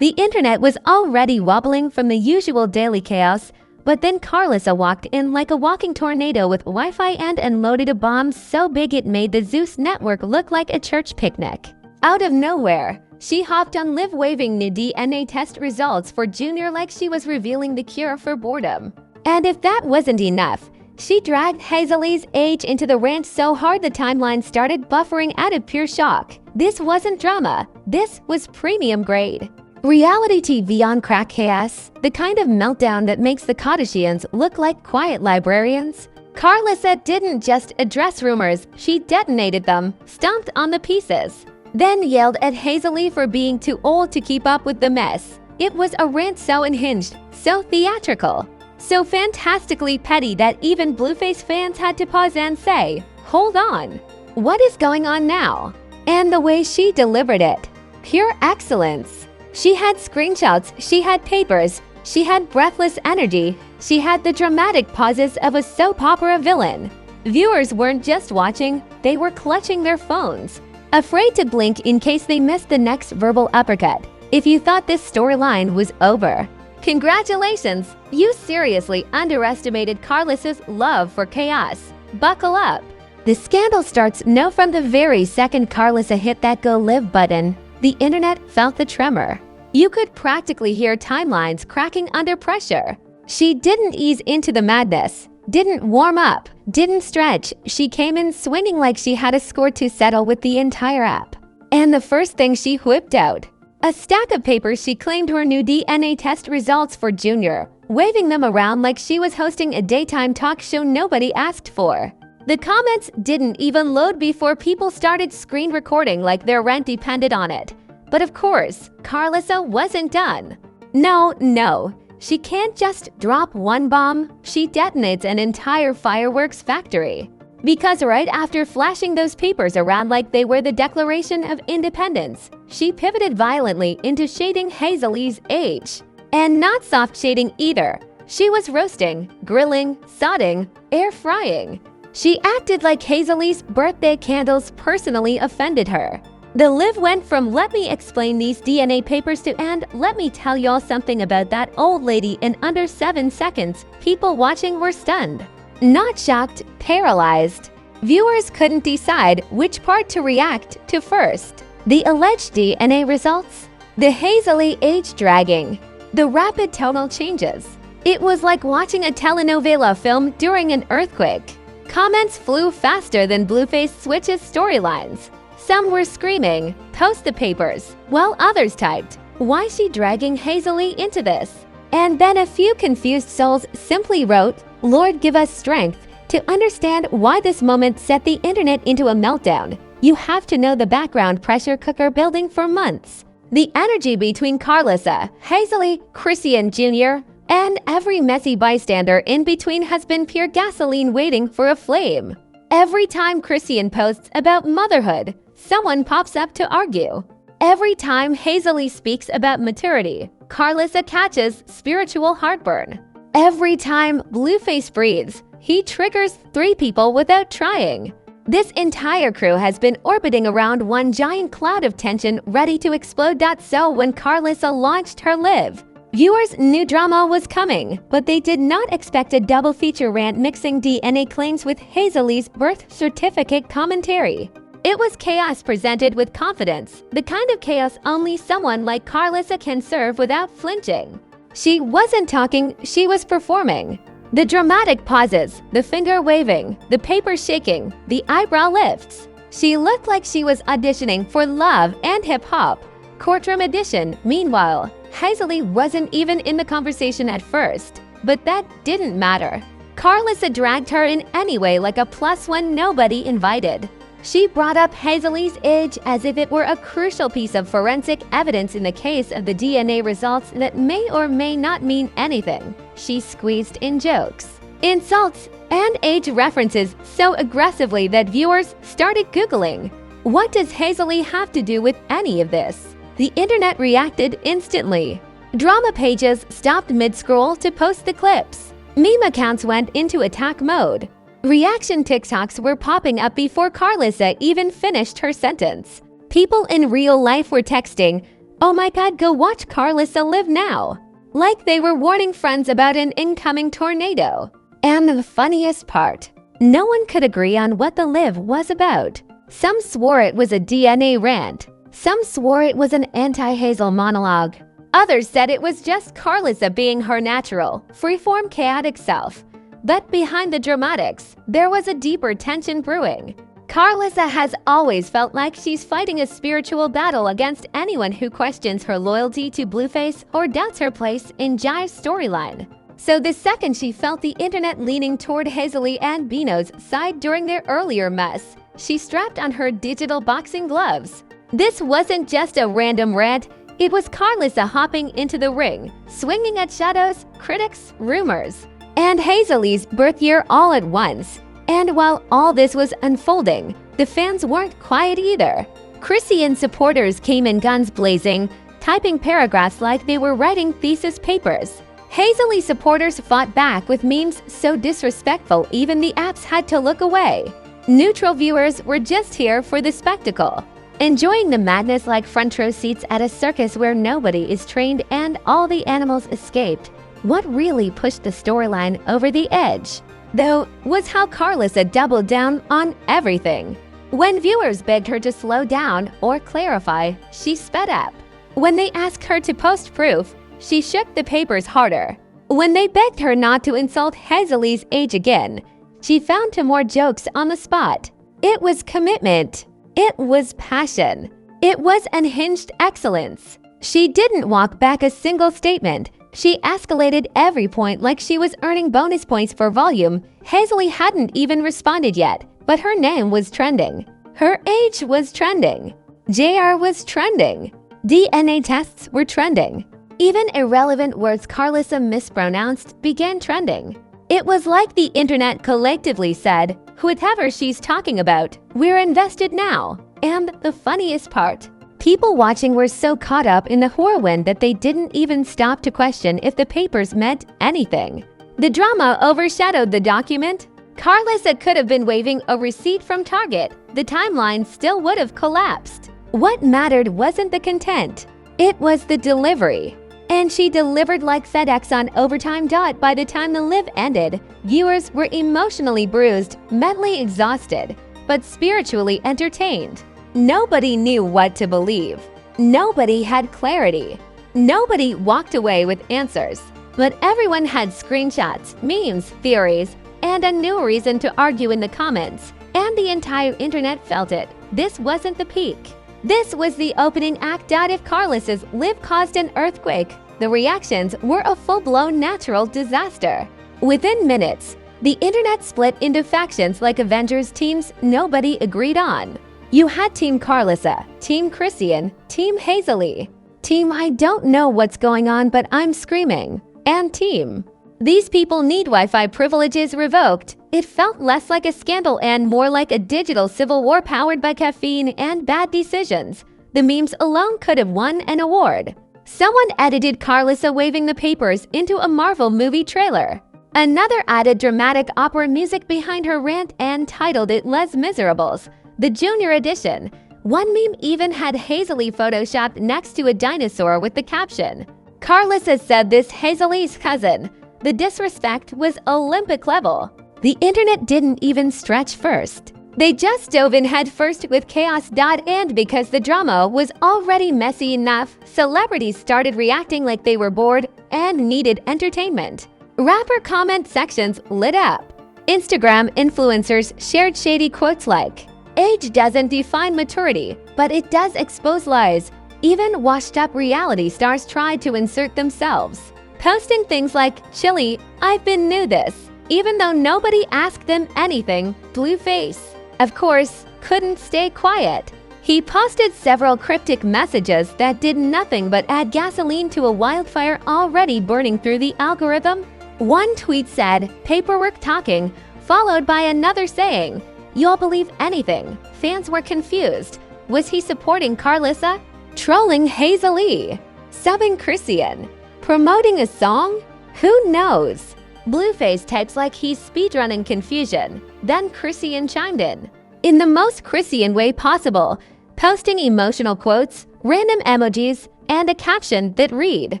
The internet was already wobbling from the usual daily chaos, but then Karlissa walked in like a walking tornado with Wi-Fi and unloaded a bomb so big it made the Zeus network look like a church picnic. Out of nowhere, she hopped on live waving new DNA test results for Junior like she was revealing the cure for boredom. And if that wasn't enough, she dragged Hazel E's age into the rant so hard the timeline started buffering out of pure shock. This wasn't drama, this was premium grade. Reality TV on crack chaos, the kind of meltdown that makes the Kardashians look like quiet librarians. Karlissa didn't just address rumors, she detonated them, stomped on the pieces, then yelled at Hazel E for being too old to keep up with the mess. It was a rant so unhinged, so theatrical, so fantastically petty that even Blueface fans had to pause and say, "Hold on, what is going on now?" And the way she delivered it, pure excellence. She had screenshots, she had papers, she had breathless energy, she had the dramatic pauses of a soap opera villain. Viewers weren't just watching, they were clutching their phones, afraid to blink in case they missed the next verbal uppercut. If you thought this storyline was over, congratulations! You seriously underestimated Karlissa's love for chaos. Buckle up! The scandal starts from the very second Karlissa hit that go live button. The internet felt the tremor. You could practically hear timelines cracking under pressure. She didn't ease into the madness, didn't warm up, didn't stretch. She came in swinging like she had a score to settle with the entire app. And the first thing she whipped out, a stack of papers she claimed were new DNA test results for Junior, waving them around like she was hosting a daytime talk show nobody asked for. The comments didn't even load before people started screen recording like their rent depended on it. But of course, Karlissa wasn't done. No, she can't just drop one bomb, she detonates an entire fireworks factory. Because right after flashing those papers around like they were the Declaration of Independence, she pivoted violently into shading Hazel E's age. And not soft shading either. She was roasting, grilling, sodding, air frying. She acted like Hazel E's birthday candles personally offended her. The live went from "let me explain these DNA papers" to "and let me tell y'all something about that old lady" in under 7 seconds. People watching were stunned. Not shocked, paralyzed. Viewers couldn't decide which part to react to first. The alleged DNA results, the Hazel E age dragging, the rapid tonal changes. It was like watching a telenovela film during an earthquake. Comments flew faster than Blueface switches storylines. Some were screaming, "Post the papers," while others typed, "Why is she dragging Hazel E into this?" And then a few confused souls simply wrote, "Lord, give us strength." To understand why this moment set the internet into a meltdown, you have to know the background pressure cooker building for months. The energy between Karlissa, Hazel E, Chrisean Jr., and every messy bystander in between has been pure gasoline waiting for a flame. Every time Chrisean posts about motherhood, someone pops up to argue. Every time Hazel E speaks about maturity, Karlissa catches spiritual heartburn. Every time Blueface breathes, he triggers 3 people without trying. This entire crew has been orbiting around one giant cloud of tension ready to explode. So when Karlissa launched her live, viewers knew drama was coming, but they did not expect a double feature rant mixing DNA claims with Hazel E's birth certificate commentary. It was chaos presented with confidence, the kind of chaos only someone like Karlissa can serve without flinching. She wasn't talking, she was performing. The dramatic pauses, the finger waving, the paper shaking, the eyebrow lifts. She looked like she was auditioning for Love and Hip Hop, Courtroom Edition. Meanwhile, Hazel E wasn't even in the conversation at first, but that didn't matter. Karlissa dragged her in anyway like a +1 nobody invited. She brought up Hazel E's age as if it were a crucial piece of forensic evidence in the case of the DNA results that may or may not mean anything. She squeezed in jokes, insults, and age references so aggressively that viewers started Googling, "What does Hazel E have to do with any of this?" The internet reacted instantly. Drama pages stopped mid-scroll to post the clips. Meme accounts went into attack mode. Reaction TikToks were popping up before Karlissa even finished her sentence. People in real life were texting, "Oh my god, go watch Karlissa live now." Like they were warning friends about an incoming tornado. And the funniest part, no one could agree on what the live was about. Some swore it was a DNA rant. Some swore it was an anti-Hazel monologue. Others said it was just Karlissa being her natural, freeform chaotic self. But behind the dramatics, there was a deeper tension brewing. Karlissa has always felt like she's fighting a spiritual battle against anyone who questions her loyalty to Blueface or doubts her place in Jai's storyline. So the second she felt the internet leaning toward Hazel E and Bino's side during their earlier mess, she strapped on her digital boxing gloves. This wasn't just a random rant, it was Karlissa hopping into the ring, swinging at shadows, critics, rumors, and Hazel E's birth year all at once. And while all this was unfolding, the fans weren't quiet either. Chrisean supporters came in guns blazing, typing paragraphs like they were writing thesis papers. Hazel E supporters fought back with memes so disrespectful even the apps had to look away. Neutral viewers were just here for the spectacle, enjoying the madness like front row seats at a circus where nobody is trained and all the animals escaped. What really pushed the storyline over the edge, though, was how Karlissa doubled down on everything. When viewers begged her to slow down or clarify, she sped up. When they asked her to post proof, she shook the papers harder. When they begged her not to insult Hazel E's age again, she found to more jokes on the spot. It was commitment. It was passion. It was unhinged excellence. She didn't walk back a single statement. She escalated every point like she was earning bonus points for volume. Hazel E hadn't even responded yet, but her name was trending. Her age was trending. JR was trending. DNA tests were trending. Even irrelevant words Karlissa mispronounced began trending. It was like the internet collectively said, "Whatever she's talking about, we're invested now." And the funniest part, people watching were so caught up in the whirlwind that they didn't even stop to question if the papers meant anything. The drama overshadowed the document. Karlissa could have been waving a receipt from Target. The timeline still would have collapsed. What mattered wasn't the content. It was the delivery. And she delivered like FedEx on overtime. By the time the live ended, viewers were emotionally bruised, mentally exhausted, but spiritually entertained. Nobody knew what to believe. Nobody had clarity. Nobody walked away with answers. But everyone had screenshots, memes, theories, and a new reason to argue in the comments. And the entire internet felt it. This wasn't the peak. This was the opening act. If Karlissa's live caused an earthquake, the reactions were a full-blown natural disaster. Within minutes, the internet split into factions like Avengers teams nobody agreed on. You had Team Karlissa, Team Chrisean, Team Hazel E, Team I don't know what's going on but I'm screaming, and Team these people need Wi-Fi privileges revoked. It felt less like a scandal and more like a digital civil war powered by caffeine and bad decisions. The memes alone could have won an award. Someone edited Karlissa waving the papers into a Marvel movie trailer. Another added dramatic opera music behind her rant and titled it Les Miserables, the Junior Edition. One meme even had Hazel E photoshopped next to a dinosaur with the caption, "Karlissa said this Hazel E's cousin." The disrespect was Olympic level. The internet didn't even stretch first. They just dove in head first with chaos. And because the drama was already messy enough, celebrities started reacting like they were bored and needed entertainment. Rapper comment sections lit up. Instagram influencers shared shady quotes like, "Age doesn't define maturity, but it does expose lies." Even washed-up reality stars tried to insert themselves, posting things like, "Chilly, I've been new this," even though nobody asked them anything. Blueface, of course, couldn't stay quiet. He posted several cryptic messages that did nothing but add gasoline to a wildfire already burning through the algorithm. One tweet said, "Paperwork talking," followed by another saying, "You'll believe anything." Fans were confused. Was he supporting Karlissa? Trolling Hazel E? Subbing Chrisean? Promoting a song? Who knows? Blueface types like he's speedrunning confusion. Then Chrisean chimed in the most Chrisean way possible, posting emotional quotes, random emojis, and a caption that read,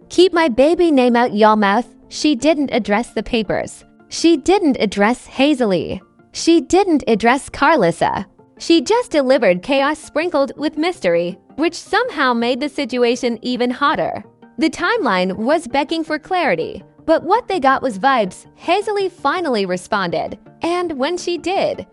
"Keep my baby name out y'all mouth." She didn't address the papers. She didn't address Hazel E. She didn't address Karlissa. She just delivered chaos sprinkled with mystery, which somehow made the situation even hotter. The timeline was begging for clarity, but what they got was vibes. Hazel E finally responded, and when she did,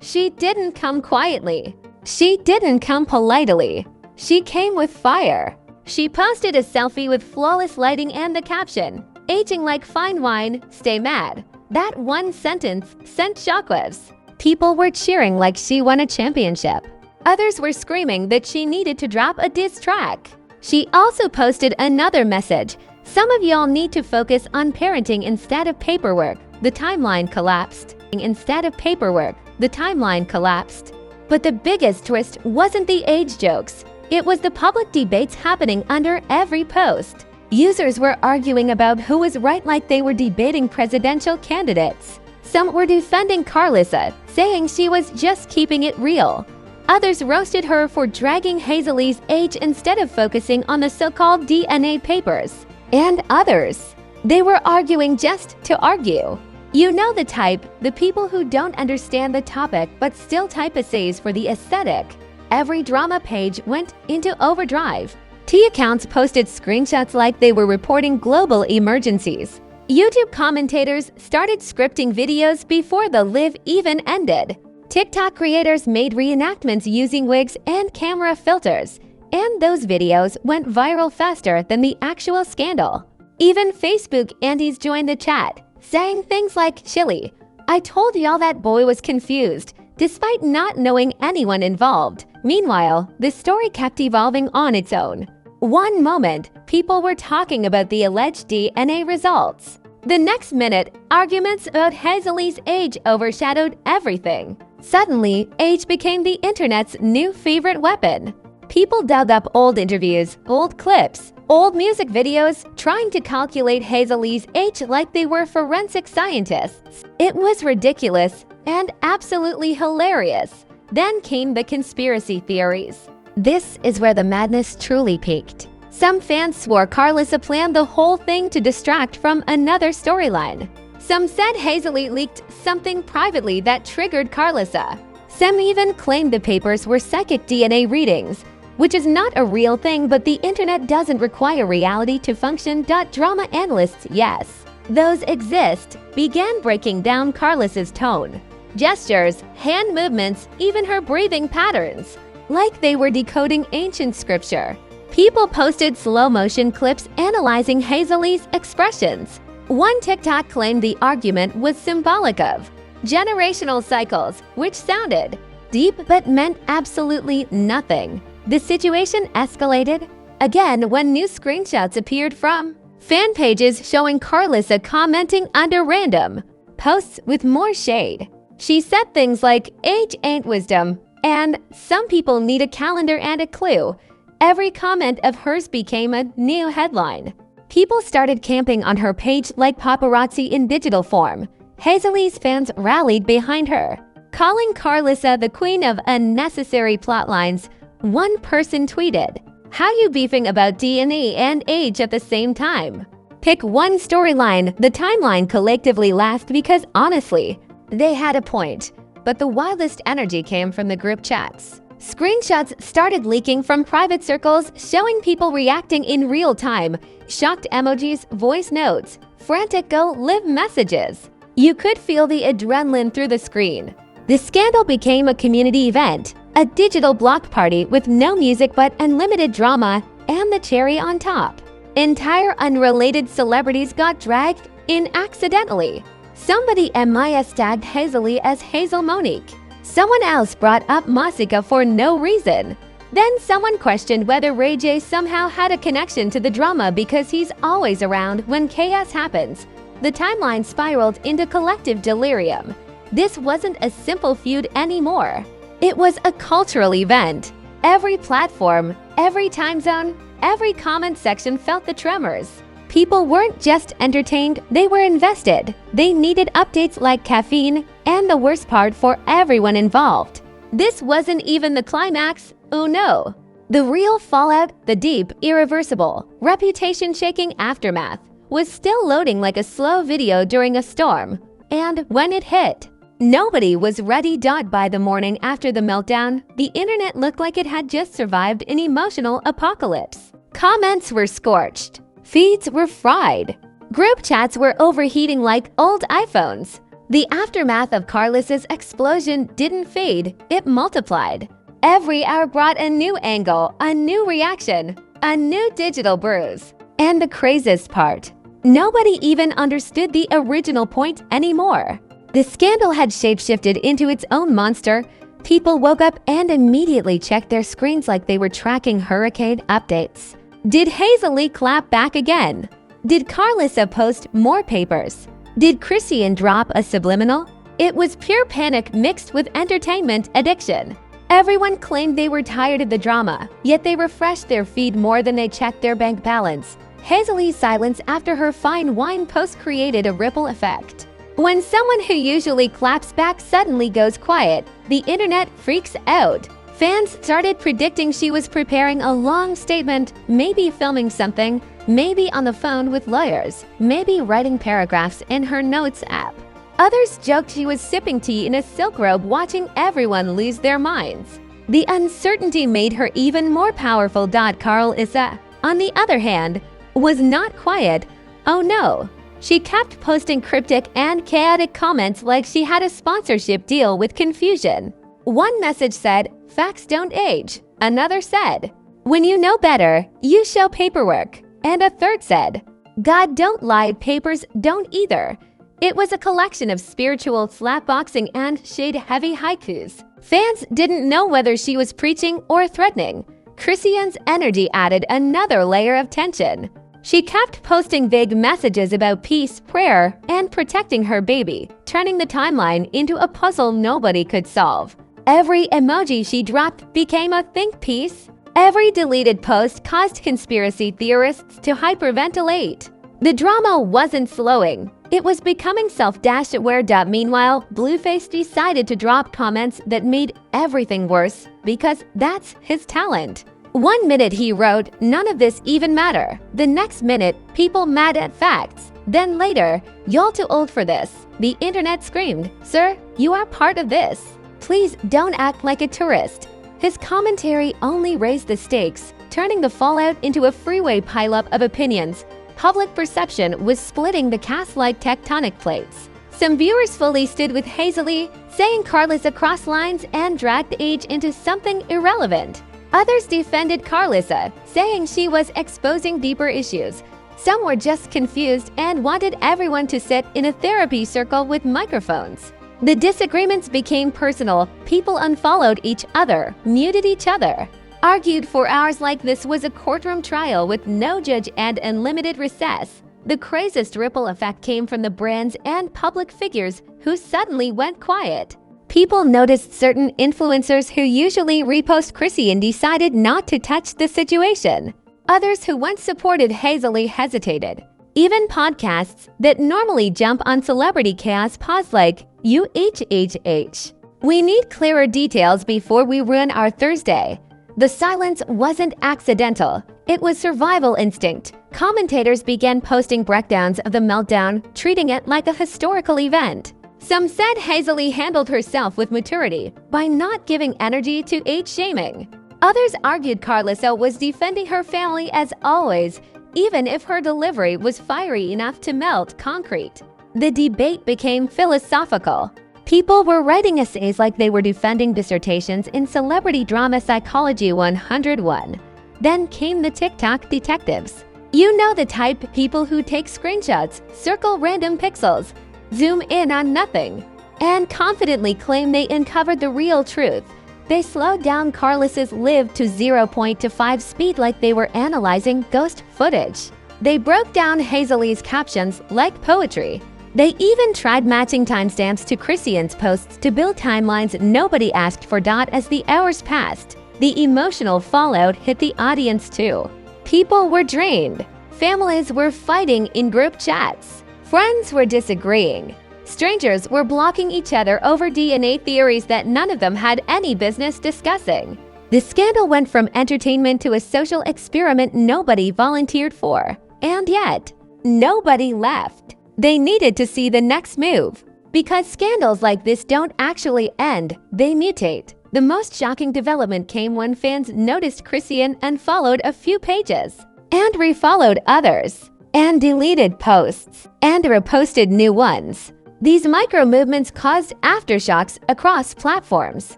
she didn't come quietly. She didn't come politely. She came with fire. She posted a selfie with flawless lighting and the caption, "Aging like fine wine, stay mad." That one sentence sent shockwaves. People were cheering like she won a championship. Others were screaming that she needed to drop a diss track. She also posted another message. "Some of y'all need to focus on parenting instead of paperwork." The timeline collapsed. Instead of paperwork, the timeline collapsed. But the biggest twist wasn't the age jokes. It was the public debates happening under every post. Users were arguing about who was right like they were debating presidential candidates. Some were defending Karlissa, saying she was just keeping it real. Others roasted her for dragging Hazel E's age instead of focusing on the so-called DNA papers. And others, they were arguing just to argue. You know the type, the people who don't understand the topic but still type essays for the aesthetic. Every drama page went into overdrive. T accounts posted screenshots like they were reporting global emergencies. YouTube commentators started scripting videos before the live even ended. TikTok creators made reenactments using wigs and camera filters, and those videos went viral faster than the actual scandal. Even Facebook antis joined the chat, saying things like, "Chilly, I told y'all that boy was confused," despite not knowing anyone involved. Meanwhile, the story kept evolving on its own. One moment, people were talking about the alleged DNA results. The next minute, arguments about Hazel E's age overshadowed everything. Suddenly, age became the internet's new favorite weapon. People dug up old interviews, old clips, old music videos, trying to calculate Hazel E's age like they were forensic scientists. It was ridiculous and absolutely hilarious. Then came the conspiracy theories. This is where the madness truly peaked. Some fans swore Karlissa planned the whole thing to distract from another storyline. Some said Hazel E leaked something privately that triggered Karlissa. Some even claimed the papers were psychic DNA readings, which is not a real thing, but the internet doesn't require reality to function. Drama analysts, yes, those exist, began breaking down Karlissa's tone. Gestures, hand movements, even her breathing patterns, like they were decoding ancient scripture. People posted slow-motion clips analyzing Hazel E's expressions. One TikTok claimed the argument was symbolic of generational cycles, which sounded deep but meant absolutely nothing. The situation escalated again when new screenshots appeared from fan pages showing Karlissa commenting under random posts with more shade. She said things like, "Age ain't wisdom," and "Some people need a calendar and a clue." Every comment of hers became a new headline. People started camping on her page like paparazzi in digital form. Hazel E's fans rallied behind her, calling Karlissa the queen of unnecessary plotlines. One person tweeted, "How you beefing about DNA and age at the same time?" Pick one storyline. The timeline collectively laughed because honestly, they had a point. But the wildest energy came from the group chats. Screenshots started leaking from private circles showing people reacting in real time, shocked emojis, voice notes, frantic go live messages. You could feel the adrenaline through the screen. The scandal became a community event, a digital block party with no music but unlimited drama, and the cherry on top, entire unrelated celebrities got dragged in accidentally. Somebody tagged Hazel E as Hazel Monique. Someone else brought up Masika for no reason. Then someone questioned whether Ray J somehow had a connection to the drama because he's always around when chaos happens. The timeline spiraled into collective delirium. This wasn't a simple feud anymore. It was a cultural event. Every platform, every time zone, every comment section felt the tremors. People weren't just entertained, they were invested. They needed updates like caffeine, and the worst part for everyone involved, this wasn't even the climax. Oh no. The real fallout, the deep, irreversible, reputation-shaking aftermath, was still loading like a slow video during a storm. And when it hit, nobody was ready. By the morning after the meltdown, the internet looked like it had just survived an emotional apocalypse. Comments were scorched. Feeds were fried. Group chats were overheating like old iPhones. The aftermath of Karlissa's explosion didn't fade, it multiplied. Every hour brought a new angle, a new reaction, a new digital bruise. And the craziest part, nobody even understood the original point anymore. The scandal had shapeshifted into its own monster. People woke up and immediately checked their screens like they were tracking hurricane updates. Did Hazel E clap back again? Did Karlissa post more papers? Did Chrisean drop a subliminal? It was pure panic mixed with entertainment addiction. Everyone claimed they were tired of the drama, yet they refreshed their feed more than they checked their bank balance. Hazel E's silence after her fine wine post created a ripple effect. When someone who usually claps back suddenly goes quiet, the internet freaks out. Fans started predicting she was preparing a long statement, maybe filming something, maybe on the phone with lawyers, maybe writing paragraphs in her notes app. Others joked she was sipping tea in a silk robe watching everyone lose their minds. The uncertainty made her even more powerful. Karlissa, on the other hand, was not quiet. Oh no. She kept posting cryptic and chaotic comments like she had a sponsorship deal with Confusion. One message said, "Facts don't age." Another said, "When you know better, you show paperwork." And a third said, "God don't lie, papers don't either." It was a collection of spiritual slapboxing and shade-heavy haikus. Fans didn't know whether she was preaching or threatening. Chrisean's energy added another layer of tension. She kept posting vague messages about peace, prayer, and protecting her baby, turning the timeline into a puzzle nobody could solve. Every emoji she dropped became a think piece. Every deleted post caused conspiracy theorists to hyperventilate. The drama wasn't slowing. It was becoming self-aware. Meanwhile, Blueface decided to drop comments that made everything worse because that's his talent. One minute he wrote, "None of this even matter." The next minute, people mad at facts. Then later, "Y'all too old for this." The internet screamed, "Sir, you are part of this. Please don't act like a tourist." His commentary only raised the stakes, turning the fallout into a freeway pileup of opinions. Public perception was splitting the cast like tectonic plates. Some viewers fully stood with Hazel E, saying Karlissa crossed lines and dragged age into something irrelevant. Others defended Karlissa, saying she was exposing deeper issues. Some were just confused and wanted everyone to sit in a therapy circle with microphones. The disagreements became personal. People unfollowed each other, muted each other, argued for hours like this was a courtroom trial with no judge and unlimited recess. The craziest ripple effect came from the brands and public figures who suddenly went quiet. People noticed certain influencers who usually repost Chrisean decided not to touch the situation. Others who once supported Hazel E hesitated. Even podcasts that normally jump on celebrity chaos paused like, "UHHH. We need clearer details before we ruin our Thursday." The silence wasn't accidental. It was survival instinct. Commentators began posting breakdowns of the meltdown, treating it like a historical event. Some said Hazel E handled herself with maturity by not giving energy to age shaming. Others argued Karlissa was defending her family as always, even if her delivery was fiery enough to melt concrete. The debate became philosophical. People were writing essays like they were defending dissertations in Celebrity Drama Psychology 101. Then came the TikTok detectives. You know the type, people who take screenshots, circle random pixels, zoom in on nothing, and confidently claim they uncovered the real truth. They slowed down Karlissa's live to 0.25 speed like they were analyzing ghost footage. They broke down Hazel E's captions like poetry. They even tried matching timestamps to Chrisean's posts to build timelines nobody asked for. As the hours passed, the emotional fallout hit the audience too. People were drained. Families were fighting in group chats. Friends were disagreeing. Strangers were blocking each other over DNA theories that none of them had any business discussing. The scandal went from entertainment to a social experiment nobody volunteered for. And yet, nobody left. They needed to see the next move. Because scandals like this don't actually end, they mutate. The most shocking development came when fans noticed Chrisean and followed a few pages, and refollowed others, and deleted posts, and reposted new ones. These micro-movements caused aftershocks across platforms.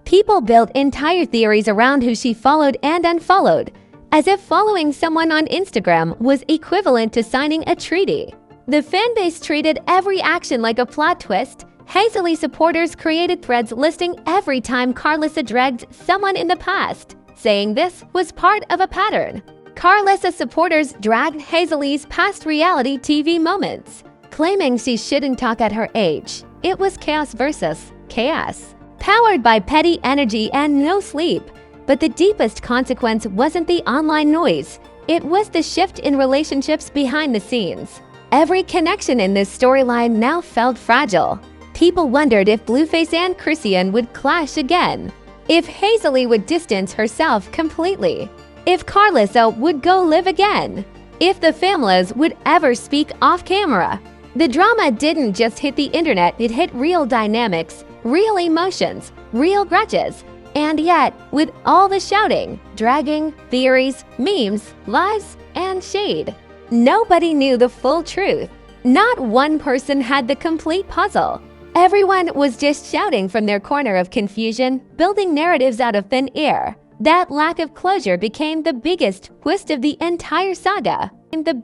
People built entire theories around who she followed and unfollowed, as if following someone on Instagram was equivalent to signing a treaty. The fanbase treated every action like a plot twist. Hazel E supporters created threads listing every time Karlissa dragged someone in the past, saying this was part of a pattern. Karlissa supporters dragged Hazel E's past reality TV moments, claiming she shouldn't talk at her age. It was chaos versus chaos, powered by petty energy and no sleep. But the deepest consequence wasn't the online noise. It was the shift in relationships behind the scenes. Every connection in this storyline now felt fragile. People wondered if Blueface and Chrisean would clash again, if Hazel E would distance herself completely, if Karlissa would go live again, if the families would ever speak off camera. The drama didn't just hit the internet, it hit real dynamics, real emotions, real grudges. And yet, with all the shouting, dragging, theories, memes, lies, and shade, nobody knew the full truth. Not one person had the complete puzzle. Everyone was just shouting from their corner of confusion, building narratives out of thin air. That lack of closure became the biggest twist of the entire saga. The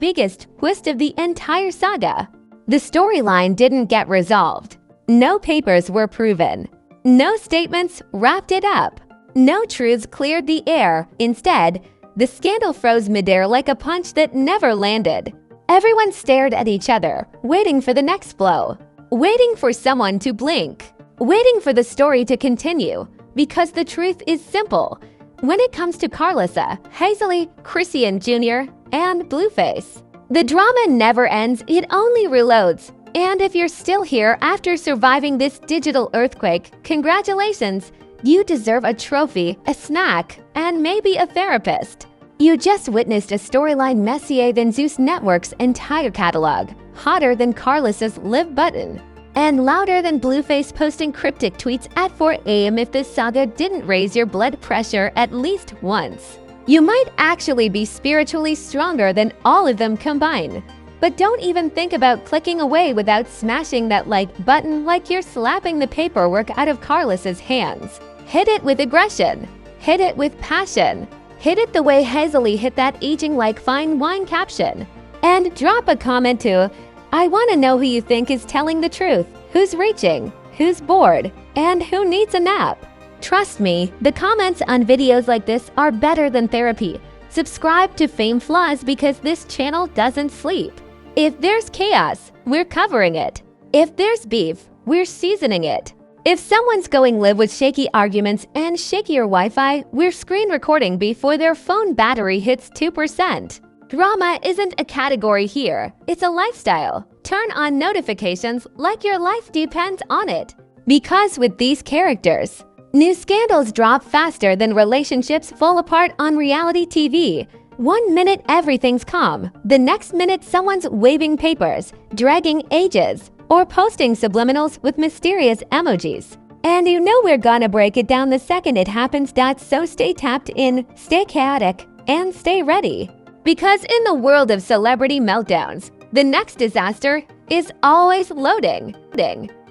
storyline didn't get resolved. No papers were proven. No statements wrapped it up. No truths cleared the air. Instead, the scandal froze midair like a punch that never landed. Everyone stared at each other, waiting for the next blow, waiting for someone to blink, waiting for the story to continue. Because the truth is simple. When it comes to Karlissa, Hazel E, Chrisean Jr., and Blueface, the drama never ends, it only reloads. And if you're still here after surviving this digital earthquake, congratulations! You deserve a trophy, a snack, and maybe a therapist. You just witnessed a storyline messier than Zeus Network's entire catalog, hotter than Karlissa's live button, and louder than Blueface posting cryptic tweets at 4 a.m. If this saga didn't raise your blood pressure at least once, you might actually be spiritually stronger than all of them combined. But don't even think about clicking away without smashing that like button like you're slapping the paperwork out of Karlissa's hands. Hit it with aggression. Hit it with passion. Hit it the way Hazel E hit that aging like fine wine caption. And drop a comment too. I want to know who you think is telling the truth, who's reaching, who's bored, and who needs a nap. Trust me, the comments on videos like this are better than therapy. Subscribe to Fame Flaws because this channel doesn't sleep. If there's chaos, we're covering it. If there's beef, we're seasoning it. If someone's going live with shaky arguments and shakier Wi-Fi, we're screen recording before their phone battery hits 2%. Drama isn't a category here, it's a lifestyle. Turn on notifications like your life depends on it. Because with these characters, new scandals drop faster than relationships fall apart on reality TV. 1 minute everything's calm, the next minute someone's waving papers, dragging ages, or posting subliminals with mysterious emojis. And you know we're gonna break it down the second it happens. So stay tapped in, stay chaotic, and stay ready. Because in the world of celebrity meltdowns, the next disaster is always loading.